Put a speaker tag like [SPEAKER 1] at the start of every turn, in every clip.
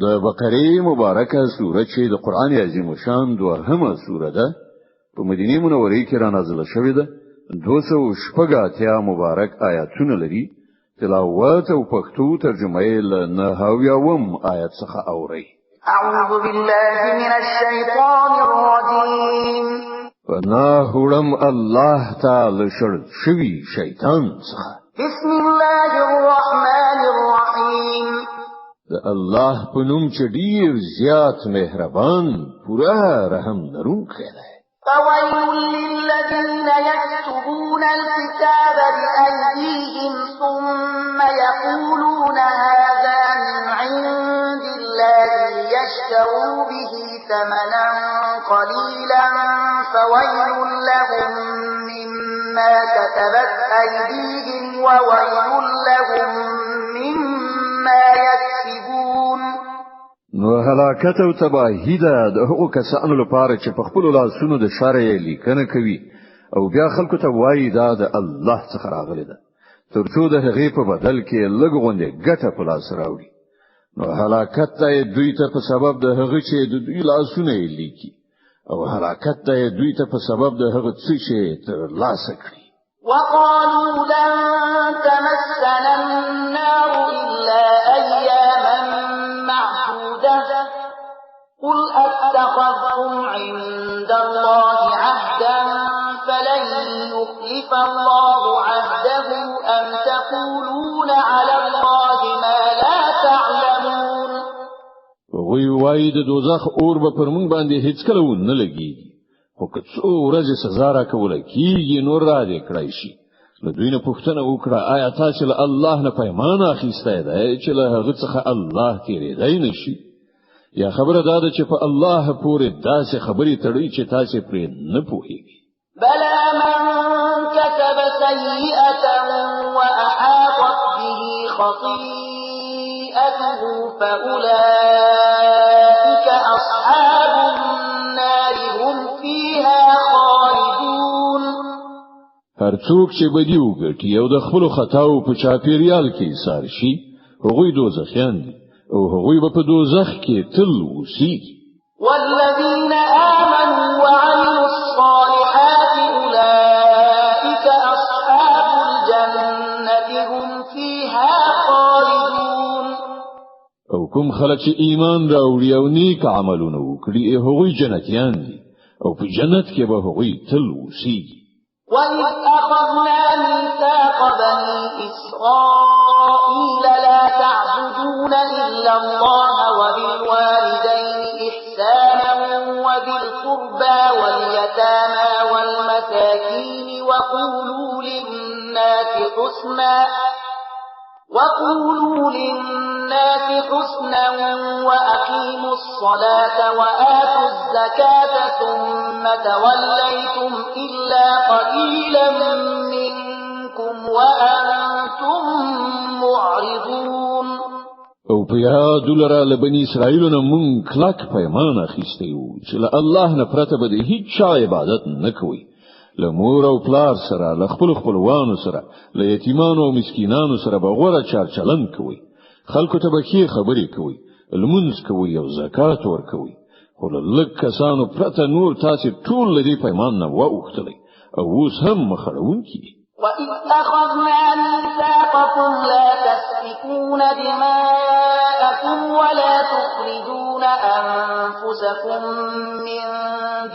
[SPEAKER 1] د بقره مبارکه سوره چې د قران عظیم شان دوهمه سوره ده په مدینه منوره کې را نازله شوې ده 280 مبارک آیاتونه لري تلاوت او پښتو ترجمه یې له 9 آیت څخه اوري
[SPEAKER 2] اعوذ بالله من الشیطان الرجیم
[SPEAKER 1] فناهرم الله تعالی شوی شیطان څخه
[SPEAKER 2] بسم الله الرحمن الرحیم
[SPEAKER 1] د الله په نوم چې ډیر زیات مهربان پورا رحم لرونکی دی
[SPEAKER 2] فويل للذين يكتبون الكتاب بأيديهم ثم يقولون هذا من عند الله ليشتروا به ثمنا قليلا فويل لهم مما كتبت أيديهم وويل لهم مما يكسبون
[SPEAKER 1] نو هلاکت او تباہی ده د هغو کسانو لپاره چې په خپل لاسونو د شرع لیکنه کوي او بیا خلکو ته وایي دا د الله څخه راغلی ده ترڅو د هغې په بدل کې لږ غونډه ګټه په لاس راوړي نو هلاکت ته دوی ته په سبب د هغه چې د دوی لاسونه لیکي او هلاکت ته دوی ته په سبب د هغه څه چې تر لاسه کړی
[SPEAKER 2] وقالوا لن تمسنا النار إلا أياما معدودة قل أتخذتم عند الله عهدا فلن يخلف الله عهده أم تقولون على الله ما لا تعلمون
[SPEAKER 1] وی وای د دوزخ اور به پر مونږ باندې هیڅ کله نه لګیږي خو که څو ورځې سزا راکول کیږي نور را دې کړای شي نو دوی نه پوښتنه وکړه آیا تاسو له الله نه پیمان اخیسته دی چې له هغه څخه الله تیریدای نشي یا خبره دا ده چې په الله پورې داسې خبرې تړي چې تاسو پرې نه پوهیږئ
[SPEAKER 2] بلى من كسب سيئة وأحاطت به خطيئته فأولئك أصحاب النار هم فيها خالدون
[SPEAKER 1] هر څوک چې بدی وګټي او د خپل خطاو په چاپیریال کې ایثار شي هغوی دوزخیان دي او هغوی په دوزخ کې تل اوسېږي
[SPEAKER 2] والذين آمنوا وعملوا الصالحات أولئك أصحاب الجنة هم فيها خالدون
[SPEAKER 1] او کوم خلک چې ایمان راوړي او نیک عملونه وکړي هغوی جنتیان دي او په جنت کې به هغوی تل اوسېږي
[SPEAKER 2] وَإِذْ أَخَذْنَا مِيثَاقَ بَنِي إِسْرَائِيلَ لَا تَعْبُدُونَ إِلَّا اللَّهَ وَبِالْوَالِدَيْنِ إِحْسَانًا وَذِي الْقُرْبَى وَالْيَتَامَى وَالْمَسَاكِينِ وَقُولُوا لِلنَّاسِ حُسْنًا وَأَقِيمُوا الصَّلَاةَ وَآتُوا الزَّكَاةَ ثُمَّ تَوَلَّيْتُمْ إِلَّا قَلِيلًا مِنكُمْ وَأَنتُم مُّعْرِضُونَ
[SPEAKER 1] او په یاد لره له بنی اسرائیل نه مونږ کلک پیمان اخیستی وو چې له الله نه پرته به هیڅ چا عبادت نه کوي له مور او پلار سره له خپلوانو سره له یتیمانو او مسکینانو سره به غوړه چارچلن کوي خلکو ته به ښې خبرې کوي لمونځ کوي او زکات ورکوي خو لږ کسانو پرته نور تاسو ټول لدی پیمان نه واوښتلی او اوس هم مخړونکي
[SPEAKER 2] وَإِذْ أَخَذْنَا مِيثَاقَكُمْ لَا تَسْفِكُونَ دِمَاءَكُمْ وَلَا تُخْرِجُونَ أَنفُسَكُم مِّن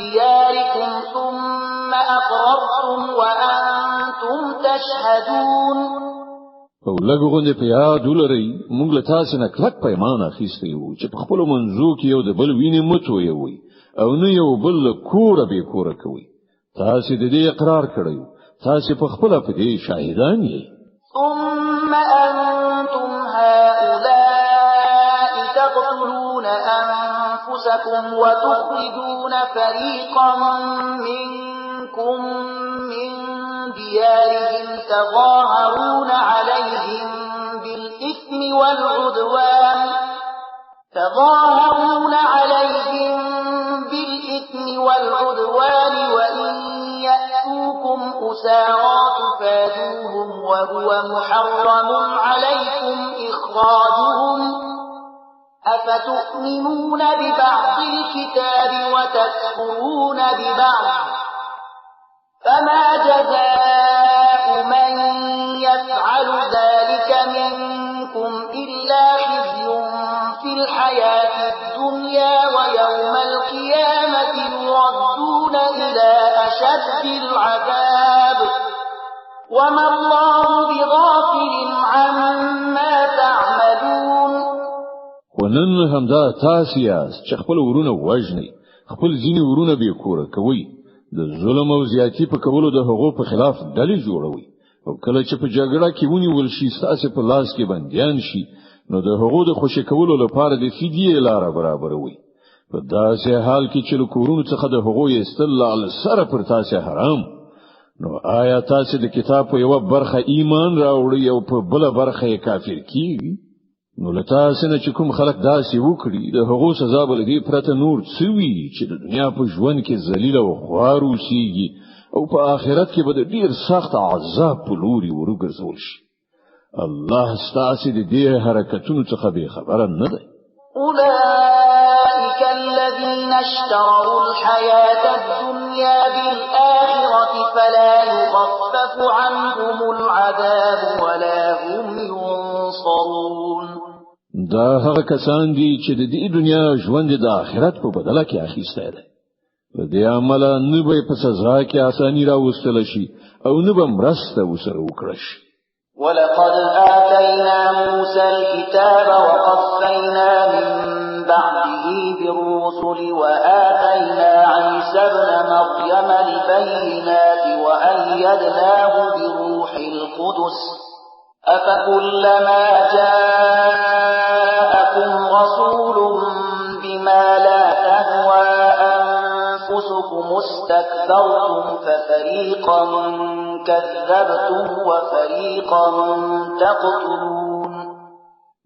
[SPEAKER 2] دِيَارِكُمْ ثُمَّ أَقْرَرْتُمْ وَأَنتُمْ تَشْهَدُونَ
[SPEAKER 1] او لږ غونډه په یاد ولرئ موږ له تاسو نه کلک پیمان اخیستی وو چې په خپل منځو کې یو د بل وینې متوي او نه یو بل کور به کور کوي تاسو د دې اقرار کړئ تاسو په خپل په دې شاهدان یې
[SPEAKER 2] ثم أنتم هؤلاء تقتلون أنفسكم وتخرجون فريقا منكم من ديارهم تظاهرون عليهم بالإثم والعدوان وإن يأتوكم أسارى تفادوهم وهو محرم عليكم إخراجهم أفتؤمنون ببعض الكتاب وتكفرون ببعض فما جزاء من يفعل ذلك منكم إلا خزي في الحياة الدنيا ويوم القيامة يردون إلى أشد العذاب وما الله بغافل عما تعملون.
[SPEAKER 1] ونن همدا تاسو یاست چې خپل ورونه وژني، خپل ځینې ورونه به کوره کوي، د ظلم او زیاتی په کولو د هغو په خلاف ډلې جوړوي، او کله چې په جګړه کې ونیول شي ستاسو په لاس کې بنديان شي نو د هغو د خوشی کولو لپاره د فدیه لار برابروي. په داسې حال کې چې له کورونو څخه د هغو یستل علی سره پر تاسو حرام، نو آیا تاسو د کتاب په یو برخه ایمان راوړی او په بل برخه یې کافر کیږي؟ نو لته سينه چې کوم خلک داسې وکړي د هغو سزا بل دی پرته نور څوي چې د دنیا په ژوند کې ذلیل او خوار اوسيږي او په آخرت کې به د ډیر سخت عذاب په لوري ورګرځول شي. الله ستاسو د دې حرکتونو څخه به خبره نه ده.
[SPEAKER 2] أولئك الذين اشتروا الحياة الدنيا بالآخرة فلا يخفف عنهم العذاب ولا هم ينصرون.
[SPEAKER 1] دا هغه کسان دي چې د دې دنیا ژوند د آخرت په بدله کې اخیسته ده. په دې عمل نه به په سزا کې اساني راوستل شي او نه به مرسته وسره وکړي شي.
[SPEAKER 2] ولقد آتينا موسى الكتاب وقفينا من بعده بالرسل وآتينا عيسى ابن مريم البينات وأيدناه بروح القدس أفكلما جاءكم رسول بما لا تهوى أنفسكم استكبرتم ففريقا كذبتم وفريقا تقتلون.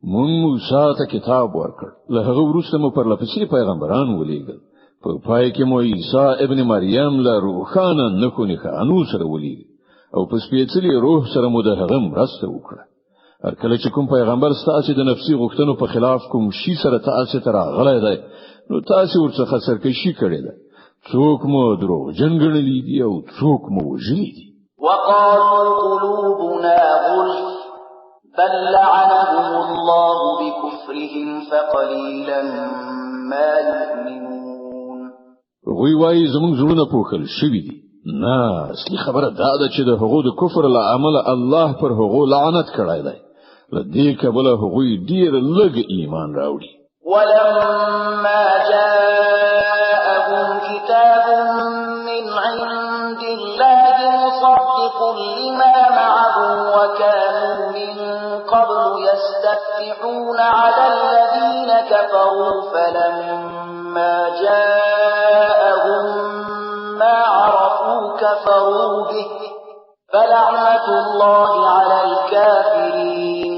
[SPEAKER 1] مون موسی ته کتاب ورکړ، له هغه وروسته مو پر لپسې پیغمبران ولېږل، په پای کې مو عیسی ابن مریم له روحانه نخونی خانو سره ولېږل او په سپېڅلي روح سره مو د هغه مرسته وکړه. هر کله چې کوم پیغمبر ستاسو د نفسي غوښتنو په خلاف کوم شي سره تاسو ته راغلی دی نو تاسو ورڅخه سرکشي کړې ده. څوک مو دروغجن ګڼلي دي او څوک مو وژلي دي.
[SPEAKER 2] وقالوا قلوبنا غلف بل لعنهم الله بكفرهم فقليلا ما يؤمنون.
[SPEAKER 1] غوی وای زمونږ زړونه پوښل شوي دي. نه، اصلي خبره دا ده چې د هغو د کفر له عمله الله پر هغو لعنت کړی دی. له دې کبله هغوی ډیر لږ ایمان راوړي.
[SPEAKER 2] ولما جاءهم كتاب من عند الله مصدق لما معهم وكانوا من قبل يستفتحون على الذين كفروا فلما جاءهم ما عرفوا كفروا به فلعنة الله على الكافرين.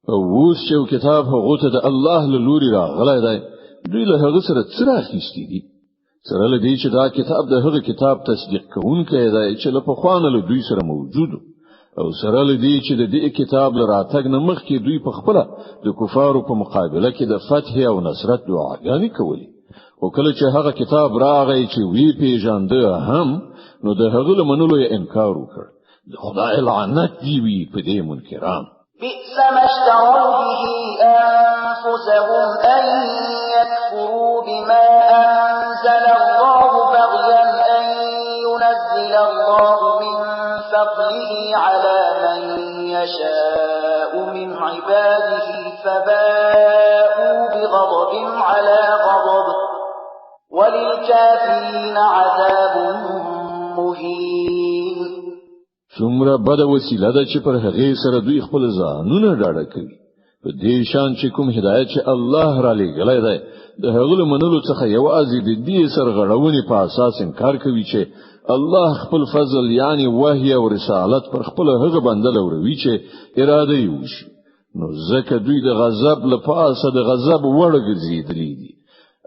[SPEAKER 1] اوس چې کتاب هغه ته د الله له لوري راغلی دی دوی له هغه سره څه اخیستي دي؟ سره له دې چې دا کتاب د هغه کتاب تصدیق کوونکی دی چې له پخوانه له دوی سره موجود او سره له دې چې د دې کتاب له راتګ نه مخکې دوی په خپل د کفارو په مقابله کې د فتح او نصرت دعاګانې کولې. او کله چې هغه کتاب راغی چې وی پیژانده هم نو د هغه له منلو یې انکار وکړ. د خدای لعنت دی وی په دې منکران.
[SPEAKER 2] بئس ما اشتروا به أنفسهم أن يكفروا بما أنزل الله بغيا أن ينزل الله من فضله على من يشاء من عباده فباءوا بغضب على غضب وللكافرين عذاب مهين.
[SPEAKER 1] څومره بد وسیله ده چې پر هغه سره دوی خپل ځانونه ډاډه کوي. په دې شان چې کوم هدایت چې الله را لېږلی دی د هغه له منلو څخه یوازې د دې سرغړونې په اساس انکار کوي چې الله خپل فضل یعنی وحی او رسالت پر خپل هغه بنده لوروي چې اراده یې وشي. نو ځکه دوی د غضب لپاره د غضب وړ ګرځېدلي دي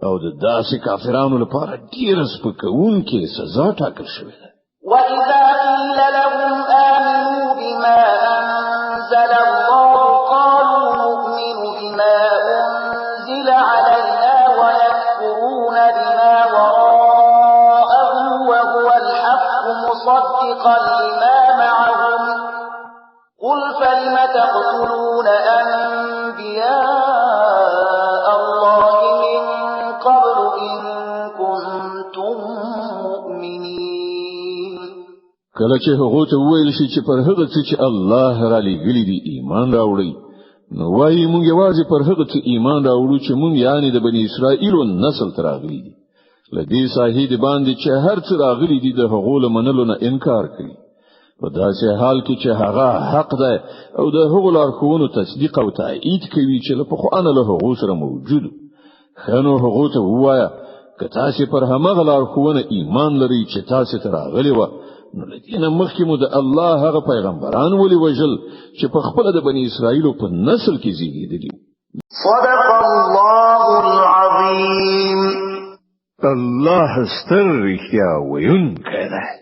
[SPEAKER 1] او د داسې کافرانو لپاره ډېر سپکونکې سزا ټاکل شوې ده.
[SPEAKER 2] وَإِذَا قِيلَ لَهُمْ آمِنُوا بِمَا أَنزَلَ اللَّهُ قَالُوا نُؤْمِنُ بِمَا أُنزِلَ علينا ويكفرون بما وراءه وهو الحق مصدقا لما معهم قل فلم تقتلون أنبياء الله من قبل إن كنتم مؤمنين.
[SPEAKER 1] کله چې هغه ته ویل شي چې پر هغه څه چې الله را لېږلي دي ایمان راوړي، نو وایي موږ یوازې پر هغه څه ایمان راوړو چې موږ یعنی د بنی اسرائیل نسل ته راغلي دي. لدې صحیح باندې چې هر څه راغلي دي د هغو له منلو نه انکار کوي. په داسې حال کې چې هغه حق ده او د هغو لارښوونو تصدیق او تایید کوي چې له پخوانه له هغو سره موجود. خنو هغو ته وایا که تاسو پر همغه لارښوونه ایمان لرئ چې تاسو ته راغلي و، نو لدينا مخکې مو د الله هغه پیغمبران ولي وجل چې په خپل د بنی اسرائیل په نسل کې زیږیدلي.
[SPEAKER 2] صدق الله العظیم.
[SPEAKER 1] الله ستر رښتیا ویونکی دی.